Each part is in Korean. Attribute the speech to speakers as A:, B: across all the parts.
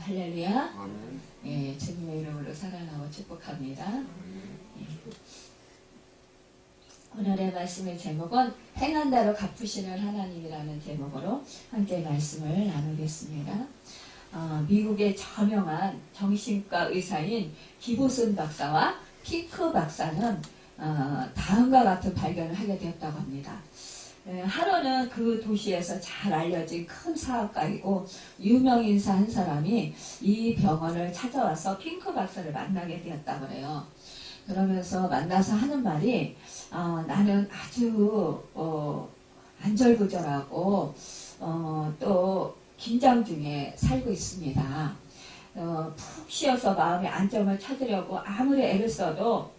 A: 할렐루야.
B: 아멘.
A: 예, 주님의 이름으로 사랑하고 축복합니다. 예. 오늘의 말씀의 제목은 행한 대로 갚으시는 하나님이라는 제목으로 함께 말씀을 나누겠습니다. 미국의 저명한 정신과 의사인 기보슨 박사와 피크 박사는 다음과 같은 발견을 하게 되었다고 합니다. 하루는 그 도시에서 잘 알려진 큰 사업가이고 유명 인사 한 사람이 이 병원을 찾아와서 핑크 박사를 만나게 되었다고 그래요. 그러면서 만나서 하는 말이 나는 아주 안절부절하고 또 긴장 중에 살고 있습니다. 푹 쉬어서 마음의 안정을 찾으려고 아무리 애를 써도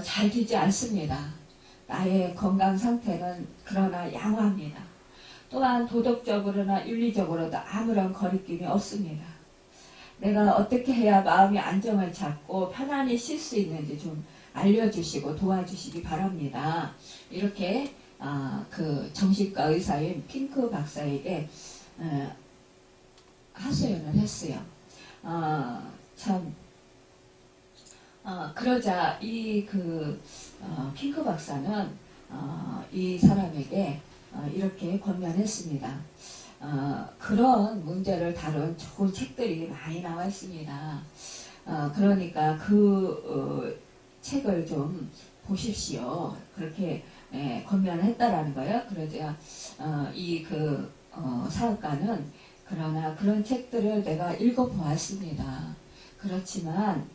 A: 잘 되지 않습니다. 나의 건강 상태는 그러나 양호합니다. 또한 도덕적으로나 윤리적으로도 아무런 거리낌이 없습니다. 내가 어떻게 해야 마음의 안정을 찾고 편안히 쉴 수 있는지 좀 알려주시고 도와주시기 바랍니다. 이렇게 그 정신과 의사인 핑크 박사에게 하소연을 했어요. 그러자 이 핑크 박사는 이 사람에게 이렇게 권면했습니다. 그런 문제를 다룬 좋은 책들이 많이 나와 있습니다. 그러니까 그 책을 좀 보십시오. 그렇게 권면을 했다라는 거예요. 그러자 사업가는 그러나 그런 책들을 내가 읽어보았습니다. 그렇지만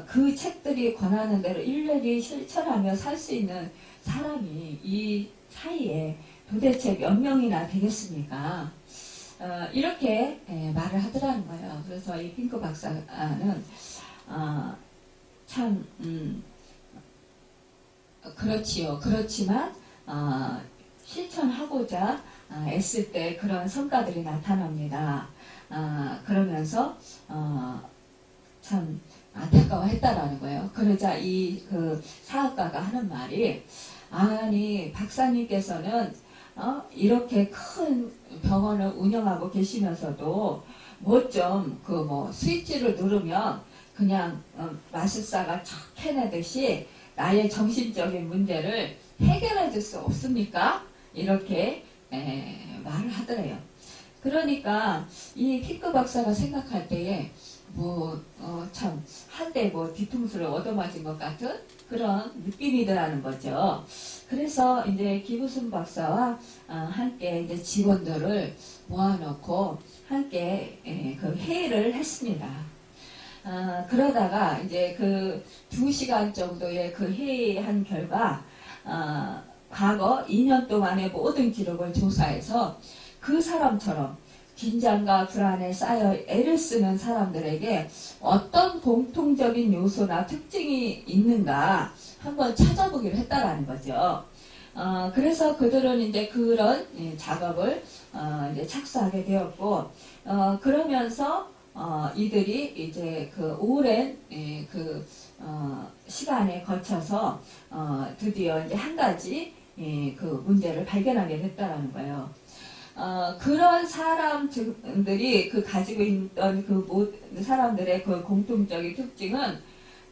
A: 그 책들이 권하는 대로 일일이 실천하며 살 수 있는 사람이 이 사이에 도대체 몇 명이나 되겠습니까? 이렇게 말을 하더라는 거예요. 그래서 이 핑크 박사는 참 그렇지요. 그렇지만 실천하고자 애쓸 때 그런 성과들이 나타납니다. 그러면서 참 안타까워했다라는 거예요. 그러자 그 사업가가 하는 말이 아니 박사님께서는 이렇게 큰 병원을 운영하고 계시면서도 뭐 좀 스위치를 누르면 그냥 마술사가 척 해내듯이 나의 정신적인 문제를 해결해 줄 수 없습니까? 이렇게 말을 하더래요. 그러니까 이 피크 박사가 생각할 때에 참 한대 뒤통수를 얻어맞은 것 같은 그런 느낌이더라는 거죠. 그래서 이제 기부슨 박사와 함께 이제 직원들을 모아놓고 함께 그 회의를 했습니다. 그러다가 이제 그 2시간 정도의 그 회의한 결과 과거 2년 동안의 모든 기록을 조사해서 그 사람처럼 긴장과 불안에 쌓여 애를 쓰는 사람들에게 어떤 공통적인 요소나 특징이 있는가 한번 찾아보기로 했다라는 거죠. 그래서 그들은 이제 그런 작업을 이제 착수하게 되었고, 그러면서 이들이 이제 그 오랜 시간에 거쳐서 드디어 이제 한 가지 그 문제를 발견하게 됐다라는 거예요. 그런 사람들이 가지고 있던 사람들의 그 공통적인 특징은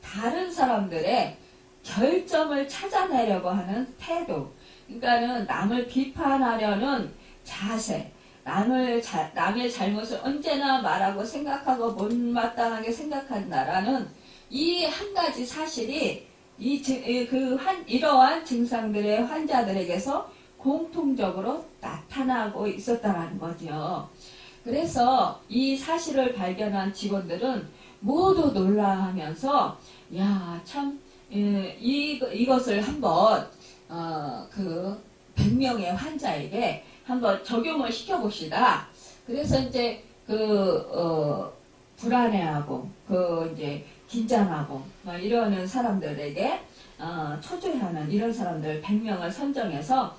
A: 다른 사람들의 결점을 찾아내려고 하는 태도. 그러니까는 남을 비판하려는 자세. 남의 잘못을 언제나 말하고 생각하고 못마땅하게 생각한다라는 이 한 가지 사실이 이러한 증상들의 환자들에게서 공통적으로 나타나고 있었다는 거죠. 그래서 이 사실을 발견한 직원들은 모두 놀라하면서 야, 참 이것을 한번 그 100명의 환자에게 한번 적용을 시켜봅시다. 그래서 이제 불안해하고 이제 긴장하고 이러는 사람들에게 초조해하는 이런 사람들 100명을 선정해서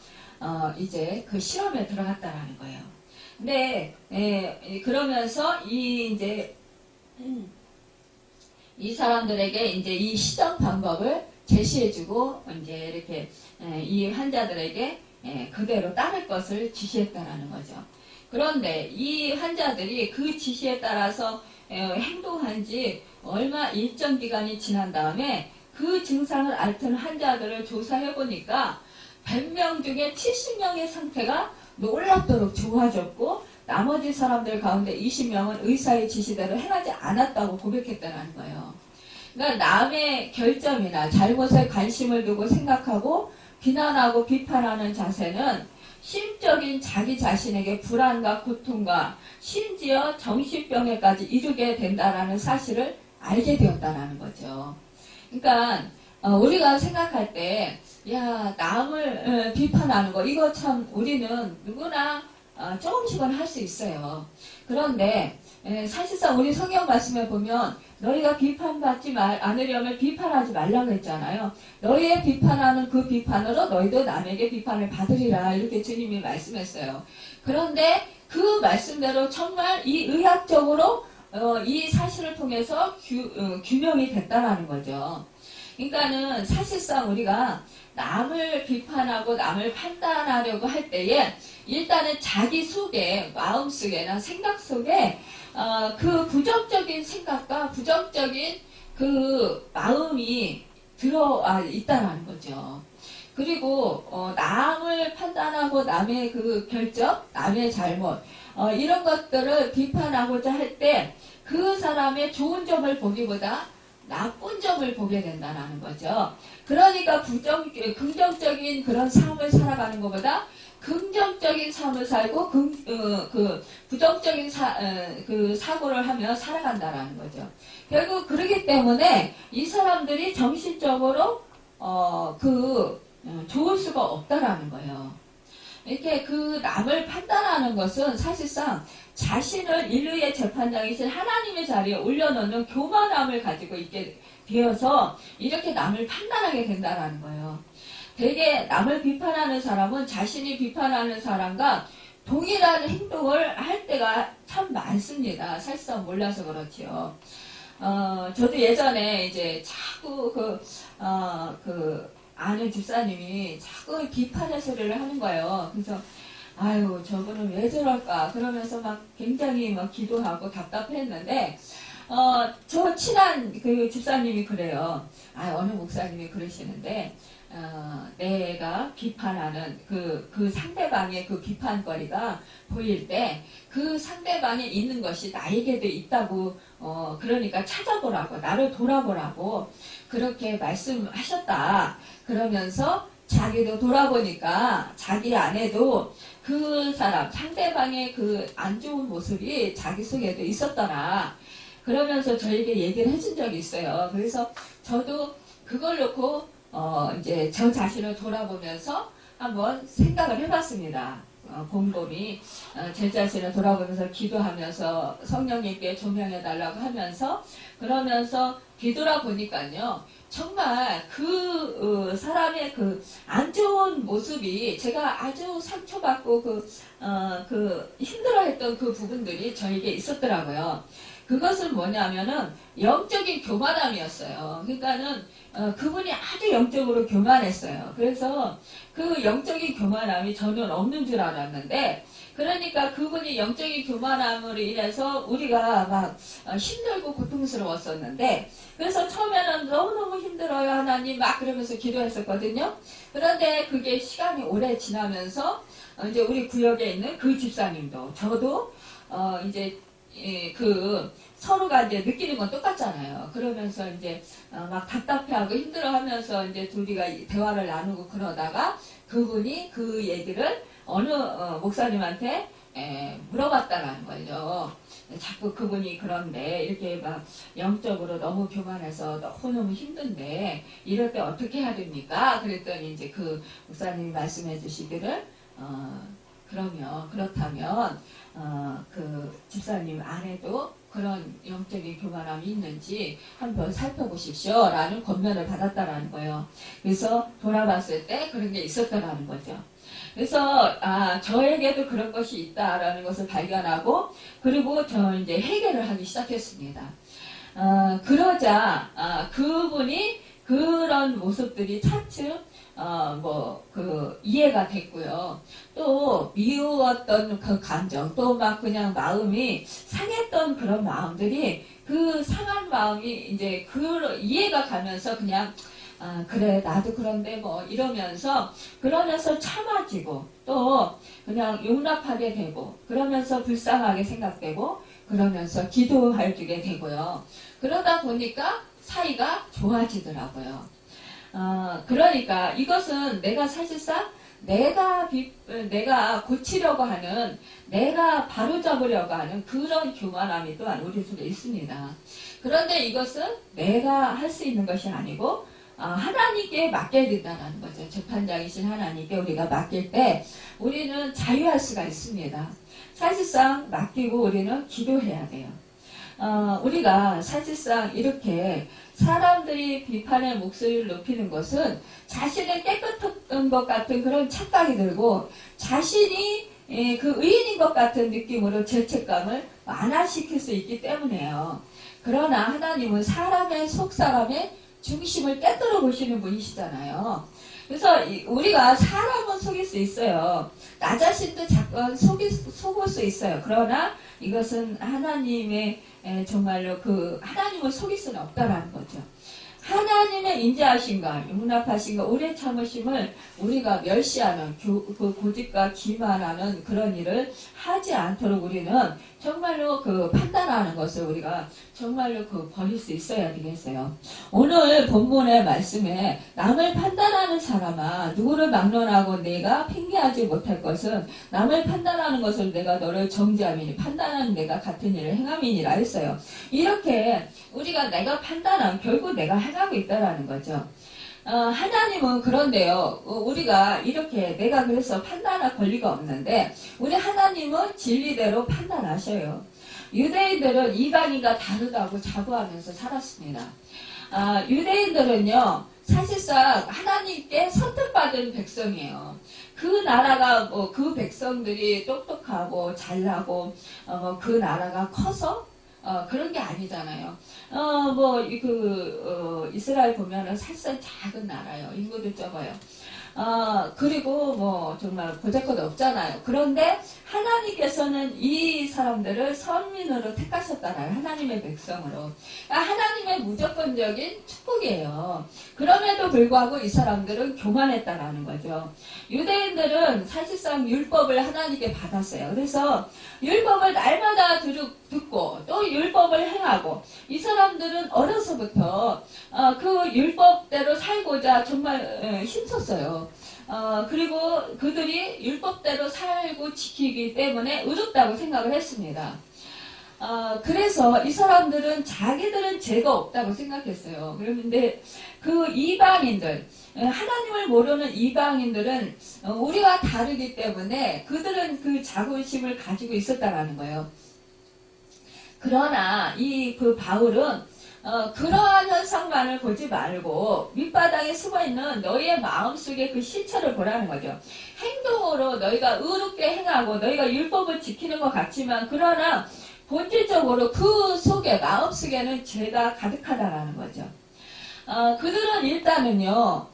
A: 이제 그 실험에 들어갔다라는 거예요. 근데 그러면서 이 사람들에게 이제 이 시정 방법을 제시해주고 이제 이렇게 이 환자들에게 그대로 따를 것을 지시했다라는 거죠. 그런데 이 환자들이 그 지시에 따라서 행동한 지 얼마 일정 기간이 지난 다음에 그 증상을 앓던 환자들을 조사해 보니까 100명 중에 70명의 상태가 놀랍도록 좋아졌고 나머지 사람들 가운데 20명은 의사의 지시대로 행하지 않았다고 고백했다는 거예요. 그러니까 남의 결점이나 잘못에 관심을 두고 생각하고 비난하고 비판하는 자세는 심적인 자기 자신에게 불안과 고통과 심지어 정신병에까지 이르게 된다는 사실을 알게 되었다는 거죠. 그러니까 우리가 생각할 때 야, 남을 비판하는 거 이거 참 우리는 누구나 조금씩은 할 수 있어요. 그런데 사실상 우리 성경 말씀에 보면 너희가 비판받지 않으려면 비판하지 말라고 했잖아요. 너희의 비판하는 그 비판으로 너희도 남에게 비판을 받으리라 이렇게 주님이 말씀했어요. 그런데 그 말씀대로 정말 이 의학적으로 이 사실을 통해서 규명이 됐다라는 거죠. 그러니까는 사실상 우리가 남을 비판하고 남을 판단하려고 할 때에 일단은 자기 속에 마음속에나 생각 속에 그 부정적인 생각과 부정적인 그 마음이 들어와 있다는 거죠. 그리고 남을 판단하고 남의 그 결정, 남의 잘못 이런 것들을 비판하고자 할 때 그 사람의 좋은 점을 보기보다 나쁜 점을 보게 된다는 거죠. 그러니까 긍정적인 그런 삶을 살아가는 것보다 긍정적인 삶을 살고 부정적인 그 사고를 하며 살아간다는 거죠. 결국 그러기 때문에 이 사람들이 정신적으로 좋을 수가 없다라는 거예요. 이렇게 그 남을 판단하는 것은 사실상 자신을 인류의 재판장이신 하나님의 자리에 올려놓는 교만함을 가지고 있게 되어서 이렇게 남을 판단하게 된다는 거예요. 되게 남을 비판하는 사람은 자신이 비판하는 사람과 동일한 행동을 할 때가 참 많습니다. 사실상 몰라서 그렇지요. 저도 예전에 이제 자꾸 아는 집사님이 자꾸 비판의 소리를 하는 거예요. 그래서 아유 저분은 왜 저럴까 그러면서 막 굉장히 막 기도하고 답답했는데 저 친한 그 집사님이 그래요. 어느 목사님이 그러시는데 내가 비판하는 그 상대방의 그 비판거리가 보일 때 그 상대방에 있는 것이 나에게도 있다고 그러니까 찾아보라고 나를 돌아보라고 그렇게 말씀하셨다. 그러면서 자기도 돌아보니까 자기 안에도 그 사람 상대방의 그 안 좋은 모습이 자기 속에도 있었더라. 그러면서 저에게 얘기를 해준 적이 있어요. 그래서 저도 그걸 놓고 이제 저 자신을 돌아보면서 한번 생각을 해봤습니다. 곰곰이 제 자신을 돌아보면서 기도하면서 성령님께 조명해달라고 하면서 그러면서 뒤돌아보니까요. 정말 그 사람의 그 안 좋은 모습이 제가 아주 상처받고 힘들어했던 그 부분들이 저에게 있었더라고요. 그것은 뭐냐면은 영적인 교만함이었어요. 그러니까는 그분이 아주 영적으로 교만했어요. 그래서 그 영적인 교만함이 저는 없는 줄 알았는데 그러니까 그분이 영적인 교만함으로 인해서 우리가 막 힘들고 고통스러웠었는데 그래서 처음에는 너무너무 힘들어요 하나님 막 그러면서 기도했었거든요. 그런데 그게 시간이 오래 지나면서 이제 우리 구역에 있는 그 집사님도 저도 이제 서로가 이제 느끼는 건 똑같잖아요. 그러면서 이제 막 답답해하고 힘들어하면서 이제 둘이가 대화를 나누고 그러다가 그분이 그 얘기를 어느 목사님한테 물어봤다는 거죠. 자꾸 그분이 그런데 이렇게 막 영적으로 너무 교만해서 너무너무 힘든데 이럴 때 어떻게 해야 됩니까? 그랬더니 이제 그 목사님이 말씀해 주시기를 그렇다면 그 집사님 안에도 그런 영적인 교만함이 있는지 한번 살펴보십시오 라는 권면을 받았다라는 거예요. 그래서 돌아봤을 때 그런 게 있었다라는 거죠. 그래서 저에게도 그런 것이 있다라는 것을 발견하고 그리고 저 이제 해결을 하기 시작했습니다. 그러자 그분이 그런 모습들이 차츰 이해가 됐고요. 또 미웠던 그 감정, 또 막 그냥 마음이 상했던 그런 마음들이 그 상한 마음이 이제 이해가 가면서 그냥 그래 나도 그런데 뭐 이러면서 그러면서 참아지고 또 그냥 용납하게 되고 그러면서 불쌍하게 생각되고 그러면서 기도해주게 되고요. 그러다 보니까 사이가 좋아지더라고요. 그러니까 이것은 내가 사실상 내가 고치려고 하는, 내가 바로잡으려고 하는 그런 교만함이 또한 우리 속에 있습니다. 그런데 이것은 내가 할 수 있는 것이 아니고 하나님께 맡겨야 된다는 거죠. 재판장이신 하나님께 우리가 맡길 때 우리는 자유할 수가 있습니다. 사실상 맡기고 우리는 기도해야 돼요. 우리가 사실상 이렇게 사람들이 비판의 목소리를 높이는 것은 자신의 깨끗한 것 같은 그런 착각이 들고 자신이 그 의인인 것 같은 느낌으로 죄책감을 완화시킬 수 있기 때문에요. 그러나 하나님은 사람의 속사람의 중심을 깨뜨려 보시는 분이시잖아요. 그래서 우리가 사람은 속일 수 있어요. 나 자신도 잠깐 속을 수 있어요. 그러나 이것은 하나님의 정말로 하나님을 속일 수는 없다라는 거죠. 하나님의 인자하심과 용납하심과 오래 참으심을 우리가 멸시하는 고집과 기만하는 그런 일을 하지 않도록 우리는 정말로 판단하는 것을 우리가 정말로 버릴 수 있어야 되겠어요. 오늘 본문의 말씀에 남을 판단하는 사람아 누구를 막론하고 내가 핑계하지 못할 것은 남을 판단하는 것을 내가 너를 정죄함이니 판단하는 내가 같은 일을 행함이니라 했어요. 이렇게 우리가 내가 판단함 결국 내가 행하고 있다라는 거죠. 하나님은 그런데요. 우리가 이렇게 내가 그래서 판단할 권리가 없는데 우리 하나님은 진리대로 판단하셔요. 유대인들은 이방인과 다르다고 자부하면서 살았습니다. 유대인들은요. 사실상 하나님께 선택받은 백성이에요. 그 나라가 그 백성들이 똑똑하고 잘나고 그 나라가 커서 그런 게 아니잖아요. 이스라엘 보면은 사실상 작은 나라예요. 인구도 적어요. 그리고 정말 보잘것 없잖아요. 그런데 하나님께서는 이 사람들을 선민으로 택하셨잖아요. 하나님의 백성으로. 하나님의 무조건적인 축복이에요. 그럼에도 불구하고 이 사람들은 교만했다라는 거죠. 유대인들은 사실상 율법을 하나님께 받았어요. 그래서 율법을 날마다 듣고 또 율법을 행하고 이 사람들은 어려서부터 그 율법대로 살고자 정말 힘썼어요. 그리고 그들이 율법대로 살고 지키기 때문에 의롭다고 생각을 했습니다. 그래서 이 사람들은 자기들은 죄가 없다고 생각했어요. 그런데 그 이방인들, 하나님을 모르는 이방인들은 우리와 다르기 때문에 그들은 그 자부심을 가지고 있었다라는 거예요. 그러나 바울은 그러한 현상만을 보지 말고 밑바닥에 숨어있는 너희의 마음속에 그 실체를 보라는 거죠. 행동으로 너희가 의롭게 행하고 너희가 율법을 지키는 것 같지만 그러나 본질적으로 그 속에 마음속에는 죄가 가득하다라는 거죠. 그들은 일단은요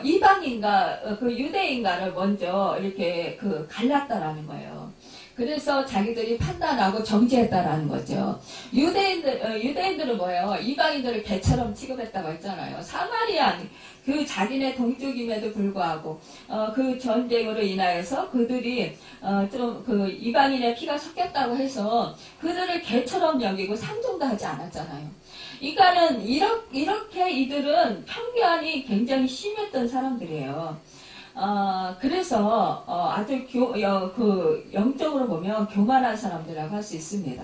A: 이방인과 유대인과를 먼저 이렇게 갈랐다라는 거예요. 그래서 자기들이 판단하고 정죄했다라는 거죠. 유대인들은 뭐예요? 이방인들을 개처럼 취급했다고 했잖아요. 사마리안, 자기네 동족임에도 불구하고, 그 전쟁으로 인하여서 그들이, 이방인의 피가 섞였다고 해서 그들을 개처럼 여기고 상종도 하지 않았잖아요. 그러니까는, 이렇게 이들은 편견이 굉장히 심했던 사람들이에요. 그래서 아주 영적으로 보면 교만한 사람들이라고 할 수 있습니다.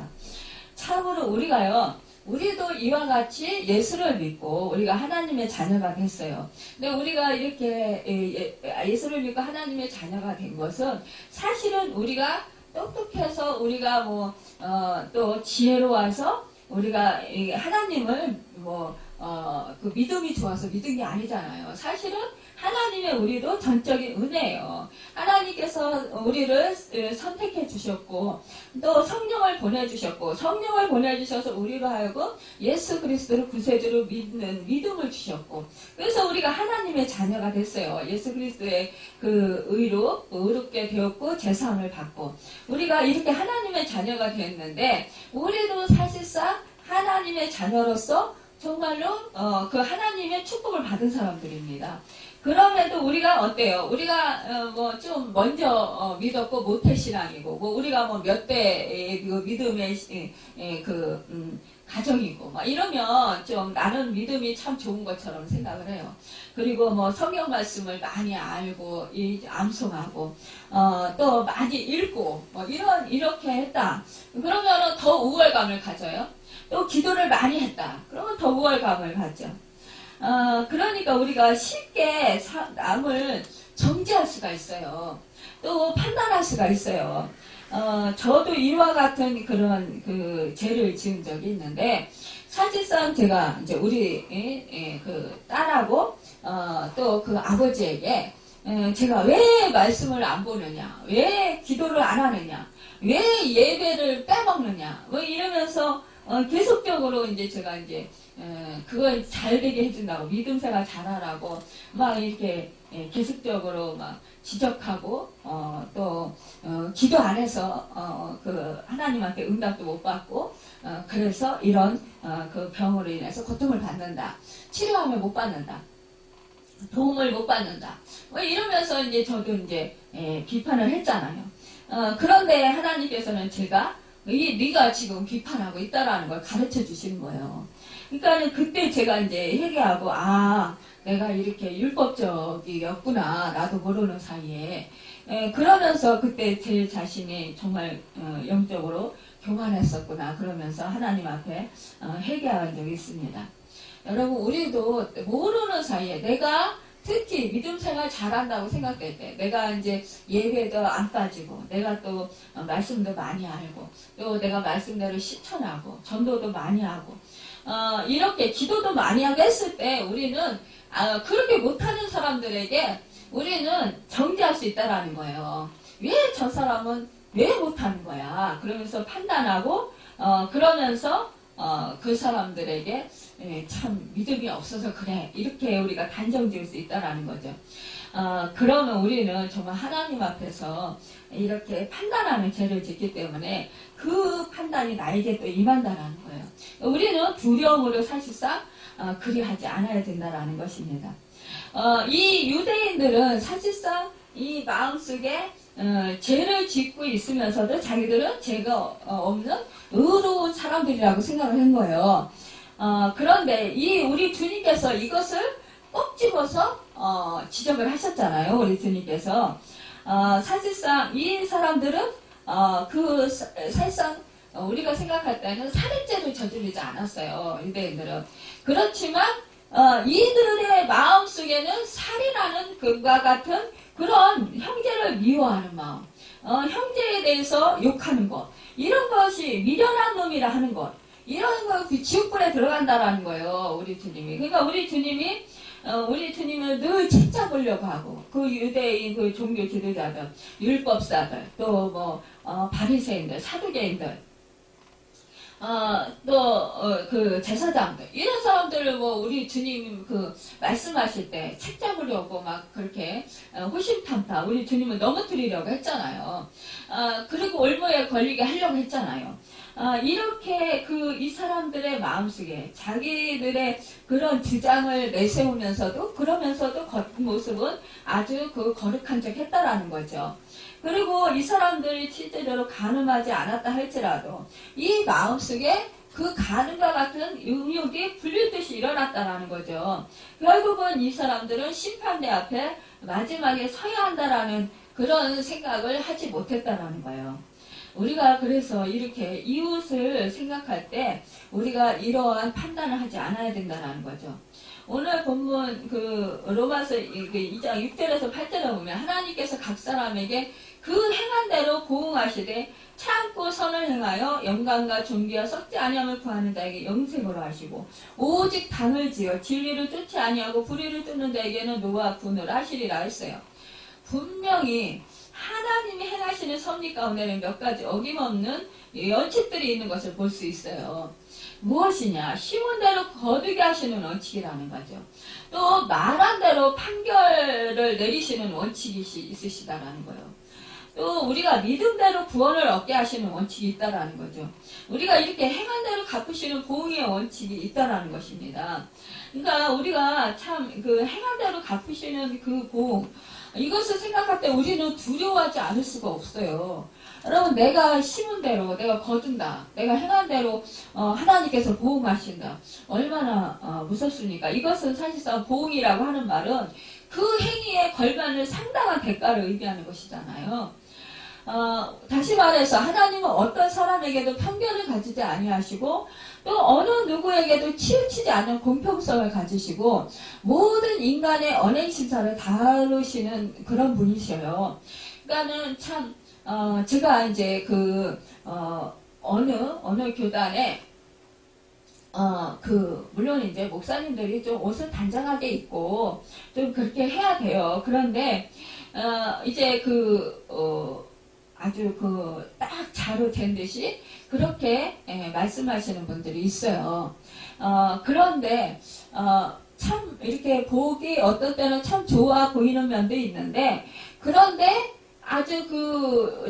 A: 참으로 우리도 이와 같이 예수를 믿고 우리가 하나님의 자녀가 됐어요. 근데 우리가 이렇게 예수를 믿고 하나님의 자녀가 된 것은 사실은 우리가 똑똑해서 우리가 또 지혜로워서 우리가 하나님을 믿음이 좋아서 믿은 게 아니잖아요. 사실은 하나님의 우리도 전적인 은혜예요. 하나님께서 우리를 선택해 주셨고 또 성령을 보내주셨고 성령을 보내주셔서 우리로 하여금 예수 그리스도를 구세주로 믿는 믿음을 주셨고 그래서 우리가 하나님의 자녀가 됐어요. 예수 그리스도의 그 의로 의롭게 되었고 제사함을 받고 우리가 이렇게 하나님의 자녀가 됐는데 우리도 사실상 하나님의 자녀로서 정말로 그 하나님의 축복을 받은 사람들입니다. 그럼에도 우리가 어때요? 우리가 뭐 좀 먼저 믿었고 모태신앙이고 뭐 우리가 뭐 몇 대의 그 믿음의 가정이고 막 이러면 좀 나는 믿음이 참 좋은 것처럼 생각을 해요. 그리고 뭐 성경 말씀을 많이 알고 암송하고 또 많이 읽고 뭐 이렇게 했다. 그러면은 더 우월감을 가져요. 또 기도를 많이 했다. 그러면 더 우월감을 가져. 그러니까 우리가 쉽게 남을 정죄할 수가 있어요. 또 판단할 수가 있어요. 저도 이와 같은 그런 그 죄를 지은 적이 있는데, 사실상 제가 이제 우리 그 딸하고 또 그 아버지에게 제가 왜 말씀을 안 보느냐, 왜 기도를 안 하느냐, 왜 예배를 빼먹느냐, 뭐 이러면서 계속적으로 이제 제가 이제 그걸 잘 되게 해준다고 믿음 생활 잘하라고 막 이렇게 계속적으로 막 지적하고 또 기도 안 해서 그 하나님한테 응답도 못 받고 그래서 이런 그 병으로 인해서 고통을 받는다, 치료함을 못 받는다, 도움을 못 받는다, 뭐 이러면서 이제 저도 이제 비판을 했잖아요. 그런데 하나님께서는 제가 네가 지금 비판하고 있다라는 걸 가르쳐 주시는 거예요. 그러니까 그때 제가 이제 회개하고 내가 이렇게 율법적이었구나, 나도 모르는 사이에. 그러면서 그때 제 자신이 정말 영적으로 교만했었구나 그러면서 하나님 앞에 회개한 적이 있습니다. 여러분, 우리도 모르는 사이에 내가 특히 믿음 생활 잘한다고 생각될 때, 내가 이제 예배도 안 빠지고, 내가 또 말씀도 많이 알고, 또 내가 말씀대로 실천하고, 전도도 많이 하고, 이렇게 기도도 많이 하고 했을 때, 우리는 그렇게 못하는 사람들에게 우리는 정죄할 수 있다라는 거예요. 왜 저 사람은 왜 못하는 거야? 그러면서 판단하고, 그러면서 그 사람들에게 참 믿음이 없어서 그래, 이렇게 우리가 단정 지을 수 있다라는 거죠. 그러면 우리는 정말 하나님 앞에서 이렇게 판단하는 죄를 짓기 때문에 그 판단이 나에게 또 임한다라는 거예요. 우리는 두려움으로 사실상 그리하지 않아야 된다라는 것입니다. 이 유대인들은 사실상 이 마음속에 죄를 짓고 있으면서도 자기들은 죄가 없는 의로운 사람들이라고 생각을 한 거예요. 그런데 우리 주님께서 이것을 꼭 집어서 지적을 하셨잖아요. 우리 주님께서 사실상 이 사람들은 사실상 우리가 생각할 때는 살인죄를 저지르지 않았어요. 유대인들은. 그렇지만 이들의 마음속에는 살인하는 것과 같은 그런 형제를 미워하는 마음, 형제에 대해서 욕하는 것, 이런 것이 미련한 놈이라 하는 것, 이런 거 지옥불에 들어간다라는 거예요. 우리 주님이. 그러니까 우리 주님을 늘 책잡으려고 하고, 그 유대인 그 종교 지도자들, 율법사들, 또 뭐 바리새인들, 사두개인들, 그 제사장들, 이런 사람들을 뭐 우리 주님 그 말씀하실 때 책 잡으려고 막 그렇게 호심탐탐 우리 주님을 넘어뜨리려고 했잖아요. 그리고 올무에 걸리게 하려고 했잖아요. 이렇게 이 사람들의 마음속에 자기들의 그런 주장을 내세우면서도 그러면서도 겉모습은 아주 거룩한 척 했다라는 거죠. 그리고 이 사람들이 실제로 간음하지 않았다 할지라도 이 마음속에 그 간음과 같은 음욕이 불릴듯이 일어났다라는 거죠. 결국은 이 사람들은 심판대 앞에 마지막에 서야 한다라는 그런 생각을 하지 못했다라는 거예요. 우리가 그래서 이렇게 이웃을 생각할 때 우리가 이러한 판단을 하지 않아야 된다는 거죠. 오늘 본문 로마서 2장 6절에서 8절에 보면 하나님께서 각 사람에게 그 행한 대로 보응하시되 참고 선을 행하여 영광과 존귀와 썩지 아니함을 구하는 자에게 영생으로 하시고 오직 당을 지어 진리를 쫓지 아니하고 불의를 쫓는 자에게는 노와 분을 하시리라 했어요. 분명히 하나님이 행하시는 섭리 가운데는 몇 가지 어김없는 원칙들이 있는 것을 볼 수 있어요. 무엇이냐? 심은 대로 거두게 하시는 원칙이라는 거죠. 또 말한 대로 판결을 내리시는 원칙이 있으시다라는 거예요. 또 우리가 믿음대로 구원을 얻게 하시는 원칙이 있다라는 거죠. 우리가 이렇게 행한 대로 갚으시는 보응의 원칙이 있다라는 것입니다. 그러니까 우리가 참 그 행한 대로 갚으시는 그 보응, 이것을 생각할 때 우리는 두려워하지 않을 수가 없어요. 여러분, 내가 심은 대로 내가 거둔다. 내가 행한 대로 하나님께서 보응하신다. 얼마나 무섭습니까? 이것은 사실상 보응이라고 하는 말은 그 행위에 걸맞는 상당한 대가를 의미하는 것이잖아요. 다시 말해서 하나님은 어떤 사람에게도 편견을 가지지 아니하시고 또 어느 누구에게도 치우치지 않는 공평성을 가지시고 모든 인간의 언행 심사를 다루시는 그런 분이셔요. 그러니까는 참 제가 이제 어느 교단에 물론 이제 목사님들이 좀 옷을 단정하게 입고 좀 그렇게 해야 돼요. 그런데 이제 아주 딱 자로 된 듯이 그렇게 말씀하시는 분들이 있어요. 그런데 참 이렇게 보기 어떤 때는 참 좋아 보이는 면도 있는데, 그런데 아주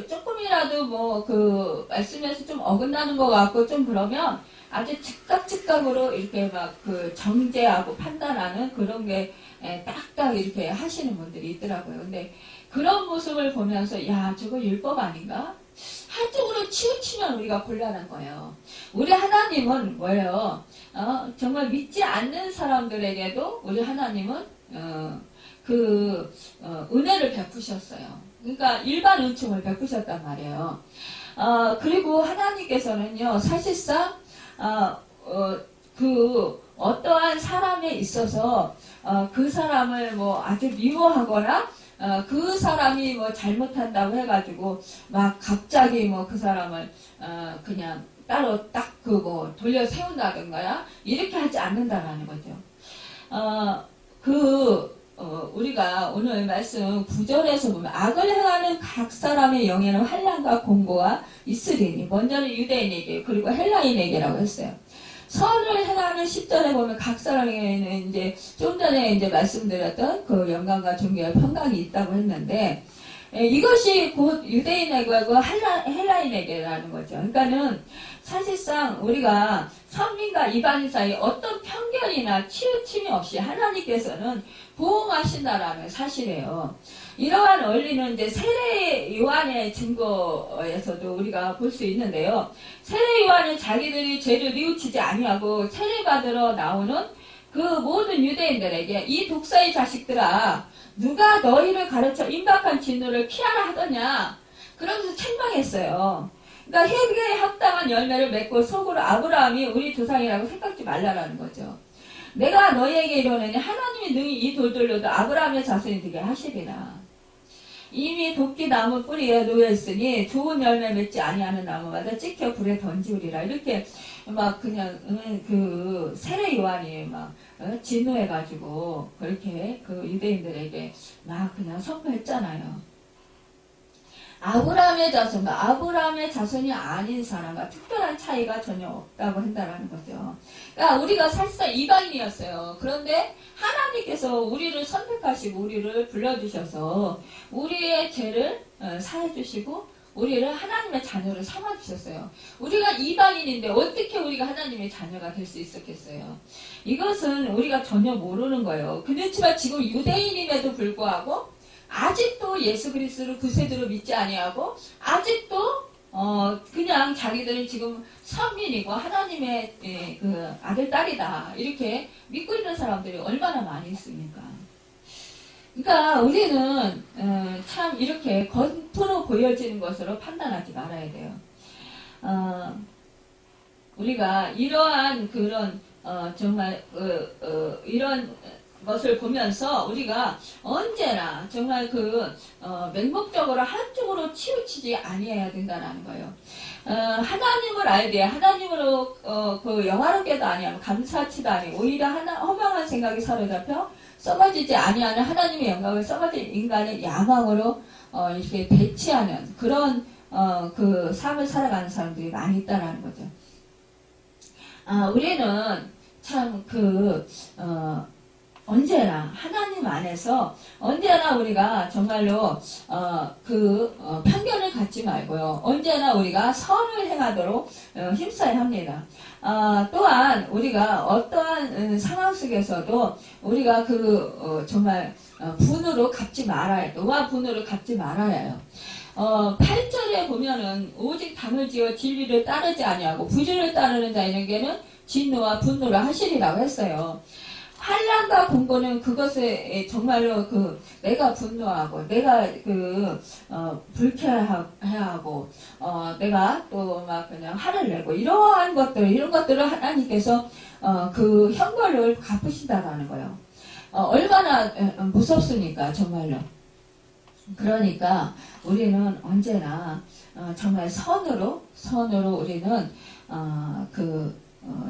A: 조금이라도 말씀에서 좀 어긋나는 것 같고 좀 그러면 아주 즉각으로 이렇게 정죄하고 판단하는 그런 게 딱딱 이렇게 하시는 분들이 있더라고요. 근데 그런 모습을 보면서 야, 저거 율법 아닌가? 한쪽으로 치우치면 우리가 곤란한 거예요. 우리 하나님은 뭐예요? 정말 믿지 않는 사람들에게도 우리 하나님은 은혜를 베푸셨어요. 그러니까 일반 은총을 베푸셨단 말이에요. 그리고 하나님께서는요, 사실상 어떠한 사람에 있어서 그 사람을 아주 미워하거나 그 사람이 잘못한다고 해가지고 막 갑자기 그 사람을 그냥 따로 딱 돌려 세운다든가요, 이렇게 하지 않는다라는 거죠. 우리가 오늘 말씀 9절에서 보면 악을 행하는 각 사람의 영에는 환난과 공고가 있으리니, 먼저는 유대인에게 그리고 헬라인에게라고 했어요. 선을 행하는 10절에 보면 각 사람에게는 이제 좀 전에 이제 말씀드렸던 그 영광과 존귀와 평강이 있다고 했는데, 이것이 곧 유대인에게하고 헬라인에게라는 거죠. 그러니까는 사실상 우리가 선민과 이방인 사이 어떤 편견이나 치우침이 없이 하나님께서는 보응하신다라는 사실이에요. 이러한 원리는 이제 세례 요한의 증거에서도 우리가 볼 수 있는데요. 세례 요한은 자기들이 죄를 뉘우치지 아니하고 세례받으러 나오는 그 모든 유대인들에게 이 독사의 자식들아, 누가 너희를 가르쳐 임박한 진노를 피하라 하더냐, 그러면서 책망했어요. 그러니까 회개에 합당한 열매를 맺고 속으로 아브라함이 우리 조상이라고 생각지 말라라는 거죠. 내가 너희에게 이르노니 하나님이 능히 이 돌들로도 아브라함의 자손이 되게 하시리라. 이미 도끼 나무 뿌리에 놓여있으니 좋은 열매 맺지 아니하는 나무마다 찍혀 불에 던지우리라. 이렇게 그냥 세례 요한이 진노해가지고 그렇게 유대인들에게 그냥 선포했잖아요. 아브라함의 자손이 아닌 사람과 특별한 차이가 전혀 없다고 한다는 거죠. 그러니까 우리가 사실상 이방인이었어요. 그런데 하나님께서 우리를 선택하시고 우리를 불러주셔서 우리의 죄를 사해주시고 우리를 하나님의 자녀를 삼아주셨어요. 우리가 이방인인데 어떻게 우리가 하나님의 자녀가 될 수 있었겠어요? 이것은 우리가 전혀 모르는 거예요. 그렇지만 지금 유대인임에도 불구하고 아직도 예수 그리스도를 구세주로 믿지 아니하고 아직도 그냥 자기들은 지금 선민이고 하나님의 아들 딸이다 이렇게 믿고 있는 사람들이 얼마나 많이 있습니까? 그러니까 우리는 참 이렇게 겉으로 보여지는 것으로 판단하지 말아야 돼요. 우리가 이러한 그런 정말 이런 것을 보면서 우리가 언제나 정말 맹목적으로 한쪽으로 치우치지 아니해야 된다는 거예요. 하나님을 알야 돼. 하나님으로 영화롭게도 아니하고 감사치도 아니고 오히려 허망한 생각이 사로잡혀 썩어지지 아니하는 하나님의 영광을 썩어진 인간의 야망으로 이렇게 대치하는 그런 그 삶을 살아가는 사람들이 많이 있다라는 거죠. 우리는 참 언제나 하나님 안에서 언제나 우리가 정말로 편견을 갖지 말고요. 언제나 우리가 선을 행하도록 힘써야 합니다. 또한 우리가 어떠한 상황 속에서도 우리가 정말 분으로 갚지 말아야 노와 분으로 갚지 말아야 해요. 8절에 보면은 오직 담을 지어 진리를 따르지 아니하고 부지를 따르는 자에게는 진노와 분노를 하시리라고 했어요. 환난과 공고는 그것에 정말로 내가 분노하고 내가 불쾌해하고 내가 또 막 그냥 화를 내고 이런 것들을 하나님께서 그 형벌을 갚으신다라는 거예요. 얼마나 무섭습니까 정말로. 그러니까 우리는 언제나 정말 선으로 우리는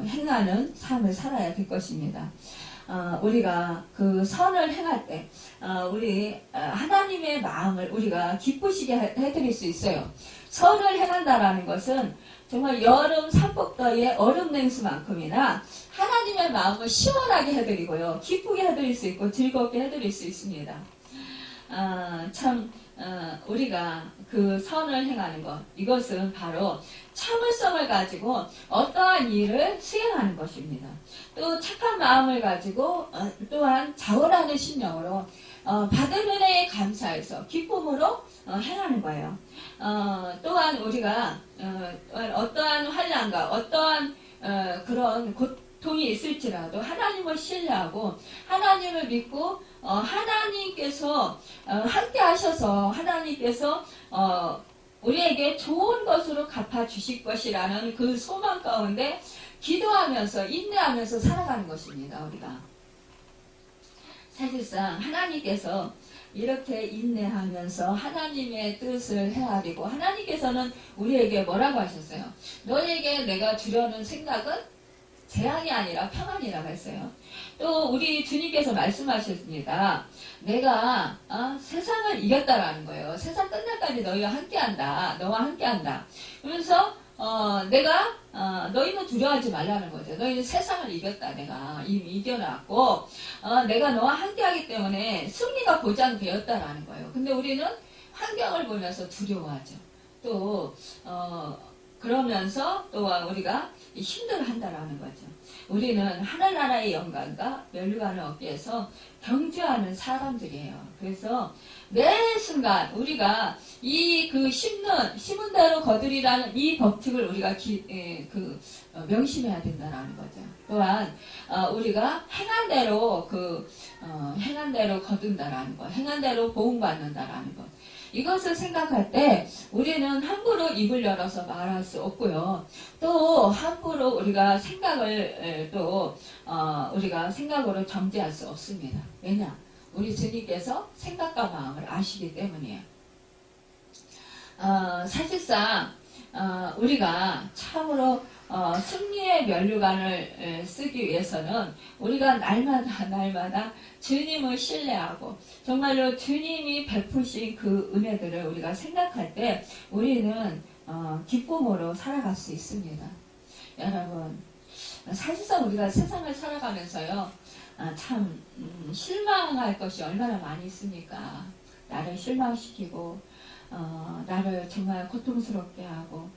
A: 행하는 삶을 살아야 될 것입니다. 우리가 그 선을 행할 때 우리 하나님의 마음을 우리가 기쁘시게 해드릴 수 있어요. 선을 행한다라는 것은 정말 여름 삼복더위의 얼음 냉수만큼이나 하나님의 마음을 시원하게 해드리고요. 기쁘게 해드릴 수 있고 즐겁게 해드릴 수 있습니다. 우리가 그 선을 행하는 것, 이것은 바로 참을성을 가지고 어떠한 일을 수행하는 것입니다. 또 착한 마음을 가지고 또한 자원하는 심령으로 받은 은혜에 감사해서 기쁨으로 행하는 거예요. 또한 우리가 어떠한 환난과 어떠한 그런 고통이 있을지라도 하나님을 신뢰하고 하나님을 믿고 하나님께서 함께 하셔서 하나님께서 우리에게 좋은 것으로 갚아주실 것이라는 그 소망 가운데 기도하면서 인내하면서 살아가는 것입니다. 우리가 사실상 하나님께서 이렇게 인내하면서 하나님의 뜻을 헤아리고 하나님께서는 우리에게 뭐라고 하셨어요? 너에게 내가 주려는 생각은 재앙이 아니라 평안이라고 했어요. 또 우리 주님께서 말씀하셨습니다. 내가 세상을 이겼다라는 거예요. 세상 끝날까지 너희와 함께한다. 너와 함께한다. 그러면서 내가 너희는 두려워하지 말라는 거죠. 너희는 세상을 이겼다. 내가 이미 이겨놨고 내가 너와 함께하기 때문에 승리가 보장되었다라는 거예요. 근데 우리는 환경을 보면서 두려워하죠. 또 그러면서 또 우리가 힘들어한다라는 거죠. 우리는 하늘나라의 영광과 면류관을 얻기 위해서 경주하는 사람들이에요. 그래서 매 순간 우리가 심은 대로 거두리라는 이 법칙을 우리가 명심해야 된다는 거죠. 또한 우리가 행한 대로 거둔다라는 것, 행한 대로 보응받는다라는 것. 이것을 생각할 때 우리는 함부로 입을 열어서 말할 수 없고요. 또 함부로 우리가 생각을 우리가 생각으로 정죄할 수 없습니다. 왜냐? 우리 주님께서 생각과 마음을 아시기 때문이에요. 사실상 우리가 참으로 승리의 면류관을 쓰기 위해서는 우리가 날마다 주님을 신뢰하고 정말로 주님이 베푸신 그 은혜들을 우리가 생각할 때 우리는 기쁨으로 살아갈 수 있습니다. 여러분, 사실상 우리가 세상을 살아가면서요, 참 실망할 것이 얼마나 많이 있습니까? 나를 실망시키고 나를 정말 고통스럽게 하고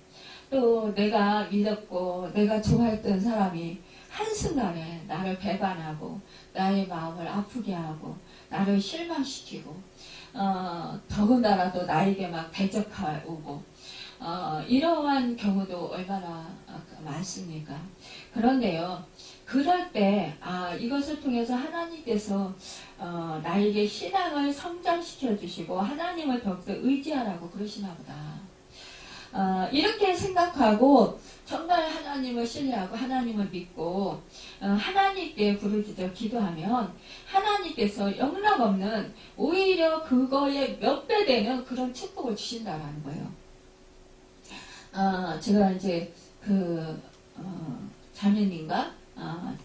A: 또 내가 믿었고 내가 좋아했던 사람이 한순간에 나를 배반하고 나의 마음을 아프게 하고 나를 실망시키고 더군다나 또 나에게 막 대적하고 이러한 경우도 얼마나 많습니까? 그런데요, 그럴 때 이것을 통해서 하나님께서 나에게 신앙을 성장시켜 주시고 하나님을 더욱더 의지하라고 그러시나 보다. 이렇게 생각하고 정말 하나님을 신뢰하고 하나님을 믿고 하나님께 부르짖어 기도하면 하나님께서 영락없는 오히려 그거에 몇 배 되는 그런 축복을 주신다라는 거예요. 제가 이제 자매님과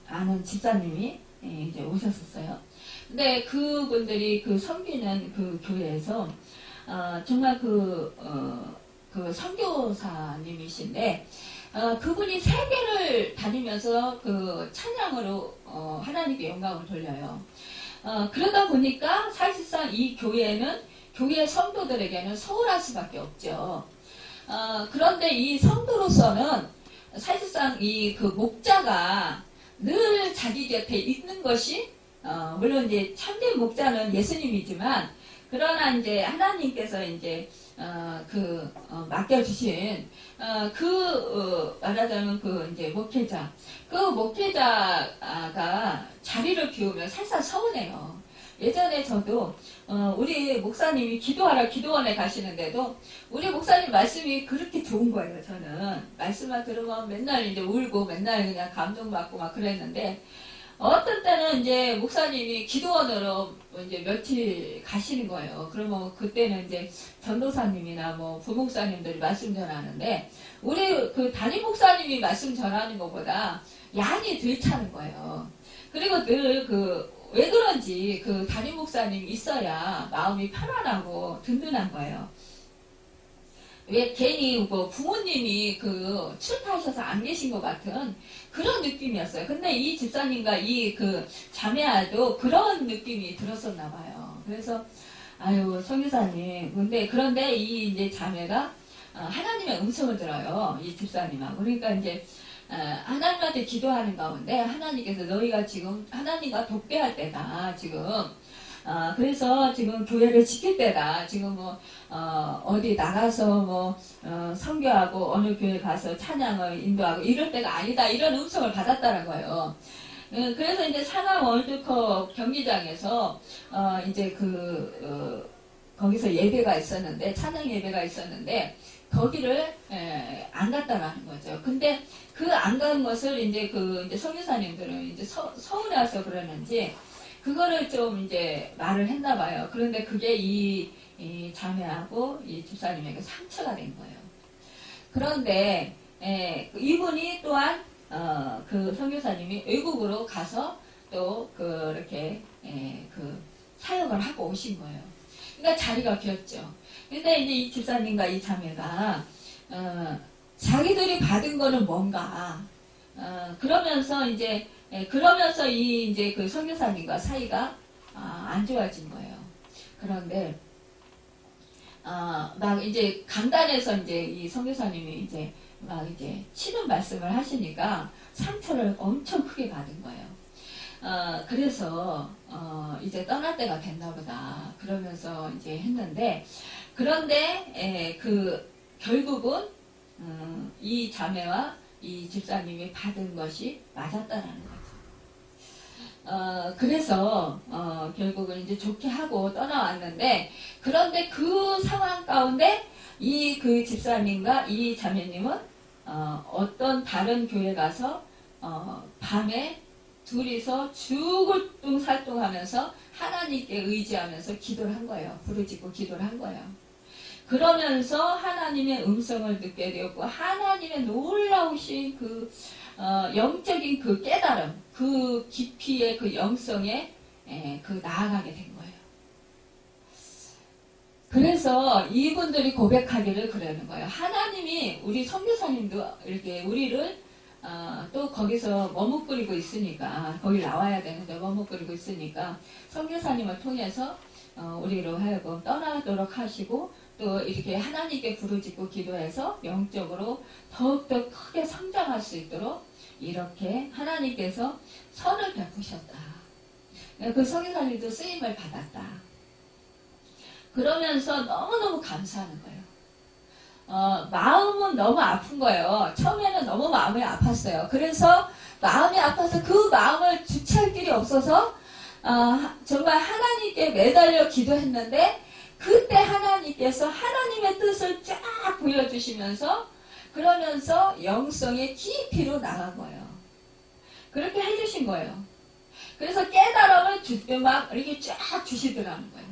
A: 아는 집사님이 이제 오셨었어요. 근데 그분들이 섬기는 그 교회에서 정말 그 선교사님이신데 그분이 세계를 다니면서 그 찬양으로 하나님께 영광을 돌려요. 그러다 보니까 사실상 이 교회는 교회 성도들에게는 소홀할 수밖에 없죠. 그런데 이 성도로서는 사실상 그 목자가 늘 자기 곁에 있는 것이 물론 이제 참된 목자는 예수님이지만 그러나 이제 하나님께서 이제 맡겨주신 말하자면 이제 목회자 그 목회자가 자리를 비우면 살살 서운해요. 예전에 저도 우리 목사님이 기도하러 기도원에 가시는데도 우리 목사님 말씀이 그렇게 좋은 거예요. 저는 말씀만 들으면 맨날 이제 울고 맨날 그냥 감동받고 막 그랬는데 어떤 때는 이제 목사님이 기도원으로 이제 며칠 가시는 거예요. 그러면 그때는 이제 전도사님이나 뭐 부목사님들이 말씀 전하는데 우리 담임 목사님이 말씀 전하는 것보다 양이 덜 차는 거예요. 그리고 늘 왜 그런지 담임 목사님이 있어야 마음이 편안하고 든든한 거예요. 왜 괜히 뭐 부모님이 출타하셔서 안 계신 것 같은 그런 느낌이었어요. 근데 이 집사님과 이 자매아도 그런 느낌이 들었었나 봐요. 그래서 아유 성유사님 그런데 이 이제 자매가 하나님의 음성을 들어요. 이 집사님하고. 그러니까 이제 하나님한테 기도하는 가운데 하나님께서 너희가 지금 하나님과 독대할 때다 지금. 그래서 지금 교회를 지킬 때다. 지금 어디 나가서 선교하고 어느 교회 가서 찬양을 인도하고 이럴 때가 아니다. 이런 음성을 받았다는 거예요. 그래서 이제 상암 월드컵 경기장에서 이제 거기서 예배가 있었는데 찬양 예배가 있었는데 거기를 안 갔다라는 거죠. 근데 안 간 것을 이제 이제 선교사님들은 이제 서울에서 그러는지 그거를 좀 이제 말을 했나 봐요. 그런데 그게 이 자매하고 이 집사님에게 상처가 된 거예요. 그런데 이분이 또한 선교사님이 외국으로 가서 또 그렇게 사역을 하고 오신 거예요. 그러니까 자리가 비었죠. 근데 이제 이 집사님과 이 자매가 자기들이 받은 거는 뭔가 그러면서 이제 이제 선교사님과 사이가 안 좋아진 거예요. 그런데 막 이제 강단에서 이제 이 선교사님이 이제 막 이제 치는 말씀을 하시니까 상처를 엄청 크게 받은 거예요. 그래서 이제 떠날 때가 됐나 보다 그러면서 이제 했는데 그런데 결국은 이 자매와 이 집사님이 받은 것이 맞았다라는 거죠. 그래서 결국은 이제 좋게 하고 떠나왔는데 그런데 그 상황 가운데 이 집사님과 이 자매님은 어떤 다른 교회 가서 밤에 둘이서 죽을 둥살둥하면서 하나님께 의지하면서 기도를 한 거예요. 부르짖고 기도를 한 거예요. 그러면서 하나님의 음성을 듣게 되었고 하나님의 놀라우신 영적인 깨달음, 깊이의 영성에 나아가게 된 거예요. 그래서 이분들이 고백하기를 그러는 거예요. 하나님이 우리 선교사님도 이렇게 우리를 또 거기서 머뭇거리고 있으니까 거기 나와야 되는데 머뭇거리고 있으니까 선교사님을 통해서 우리로 하여금 떠나도록 하시고 또 이렇게 하나님께 부르짖고 기도해서 영적으로 더욱더 크게 성장할 수 있도록 이렇게 하나님께서 선을 베푸셨다. 그 선교사님도 쓰임을 받았다. 그러면서 너무너무 감사하는 거예요. 마음은 너무 아픈 거예요. 처음에는 너무 마음이 아팠어요. 그래서 마음이 아파서 그 마음을 주체할 길이 없어서 정말 하나님께 매달려 기도했는데 그때 하나님께서 하나님의 뜻을 쫙 보여주시면서 그러면서 영성의 깊이로 나간 거예요. 그렇게 해주신 거예요. 그래서 깨달음을 막 이렇게 쫙 주시더라는 거예요.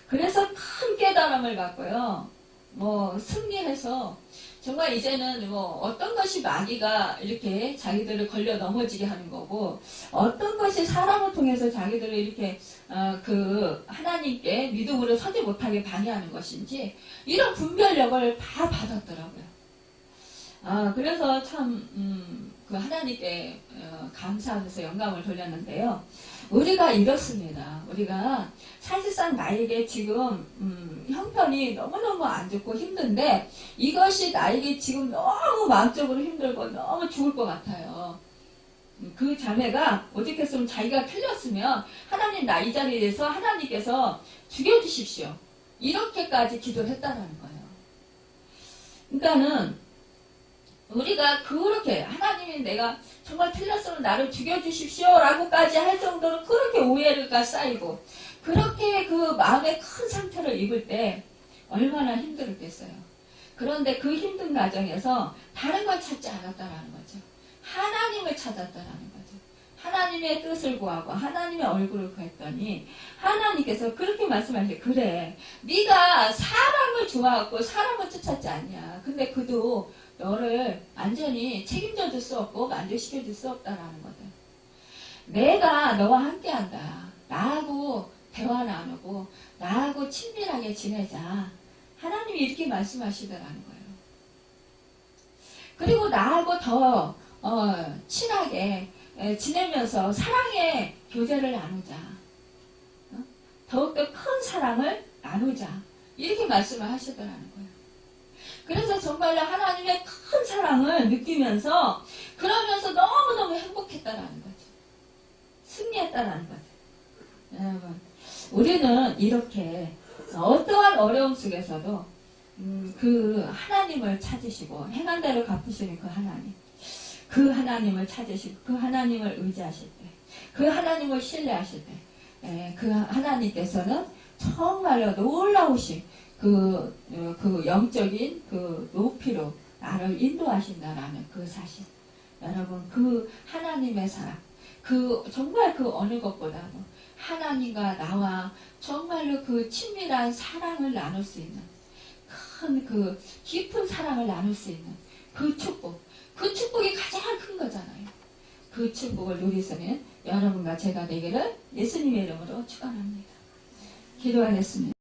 A: 그래서 큰 깨달음을 받고요. 뭐 승리해서 정말 이제는 뭐 어떤 것이 마귀가 이렇게 자기들을 걸려 넘어지게 하는 거고 어떤 것이 사람을 통해서 자기들을 이렇게 그 하나님께 믿음으로 서지 못하게 방해하는 것인지 이런 분별력을 다 받았더라고요. 그래서 참 그 하나님께 감사하면서 영광을 돌렸는데요. 우리가 이렇습니다. 우리가 사실상 나에게 지금 형편이 너무너무 안 좋고 힘든데 이것이 나에게 지금 너무 마음적으로 힘들고 너무 죽을 것 같아요. 그 자매가 오직했으면 자기가 틀렸으면 하나님 나 이 자리에서 하나님께서 죽여주십시오. 이렇게까지 기도를 했다는 거예요. 그러니까는 우리가 그렇게 하나님이 내가 정말 틀렸으면 나를 죽여주십시오 라고까지 할 정도로 그렇게 오해가 쌓이고 그렇게 그 마음에 큰 상처를 입을 때 얼마나 힘들었겠어요. 그런데 그 힘든 과정에서 다른 걸 찾지 않았다라는 거죠. 하나님을 찾았다라는 거죠. 하나님의 뜻을 구하고 하나님의 얼굴을 구했더니 하나님께서 그렇게 말씀하시죠. 그래 네가 사람을 좋아하고 사람을 쫓았지 않냐. 근데 그도 너를 완전히 책임져 줄 수 없고 만족시켜 줄 수 없다라는 거죠. 내가 너와 함께 한다. 나하고 대화 나누고 나하고 친밀하게 지내자. 하나님이 이렇게 말씀하시더라는 거예요. 그리고 나하고 더 친하게 지내면서 사랑의 교제를 나누자. 더욱더 큰 사랑을 나누자. 이렇게 말씀을 하시더라는 거예요. 그래서 정말로 하나님의 큰 사랑을 느끼면서 그러면서 너무너무 행복했다라는 거죠. 승리했다라는 거죠. 여러분, 우리는 이렇게 어떠한 어려움 속에서도 그 하나님을 찾으시고 행한 대로 갚으시는 그 하나님을 찾으시고 그 하나님을 의지하실 때, 그 하나님을 신뢰하실 때, 그 하나님께서는 정말로 놀라우신 그 영적인 그 높이로 나를 인도하신다라는 그 사실. 여러분, 그 하나님의 사랑, 정말 그 어느 것보다도 하나님과 나와 정말로 그 친밀한 사랑을 나눌 수 있는 큰 그 깊은 사랑을 나눌 수 있는 그 축복이 가장 큰 거잖아요. 그 축복을 누리시는 여러분과 제가 되기를 예수님의 이름으로 축원합니다. 기도하겠습니다.